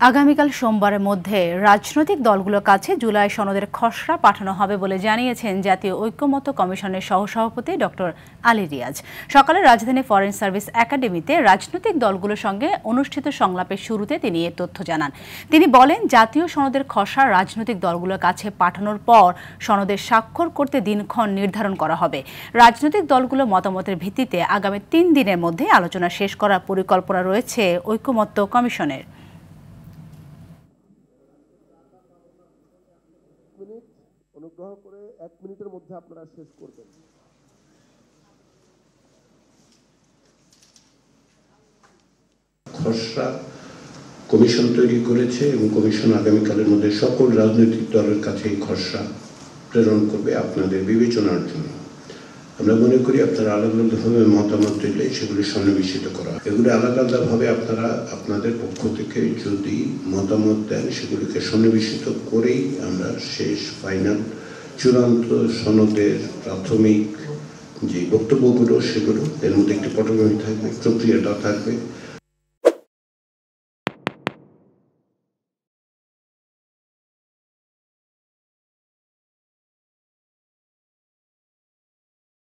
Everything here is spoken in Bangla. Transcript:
আগামীকাল সোমবারের মধ্যে রাজনৈতিক দলগুলোর কাছে জুলাই সনদের খসড়া পাঠানো হবে বলে জানিয়েছেন জাতীয় ঐক্যমত্য কমিশনের সহসভাপতি ডক্টর আলী রিয়াজ। সকালে রাজধানী ফরেন সার্ভিস একাডেমিতে রাজনৈতিক দলগুলোর সঙ্গে অনুষ্ঠিত সংলাপের শুরুতে তিনি এ তথ্য জানান। তিনি বলেন, জাতীয় সনদের খসড়া রাজনৈতিক দলগুলোর কাছে পাঠানোর পর সনদের স্বাক্ষর করতে দিনক্ষণ নির্ধারণ করা হবে। রাজনৈতিক দলগুলোর মতামতের ভিত্তিতে আগামী 3 দিনের মধ্যে আলোচনা শেষ করার পরিকল্পনা রয়েছে ঐক্যমত্য কমিশনের। অনুগ্রহ করে 1 মিনিটের মধ্যে আপনারা শেষ করবেন। খসড়া কমিশন তৈরি করেছে এবং কমিশন আগামীকালের মধ্যে সকল রাজনৈতিক দলের কাছে এই খসড়া প্রেরণ করবে আপনাদের বিবেচনার জন্য। আমরা মনে করি আপনারা আলাদা আলাদাভাবে মতামত দিলে সেগুলি সন্নিবেশিত করা, এগুলি আলাদা আলাদাভাবে আপনারা আপনাদের পক্ষ থেকে যদি মতামত দেন সেগুলিকে সন্নিবেশিত করেই আমরা শেষ ফাইনাল চূড়ান্ত সনদের প্রাথমিক যে বক্তব্যগুলো সেগুলো এর মধ্যে একটি পটভূমি থাকবে, প্রক্রিয়াটা থাকবে।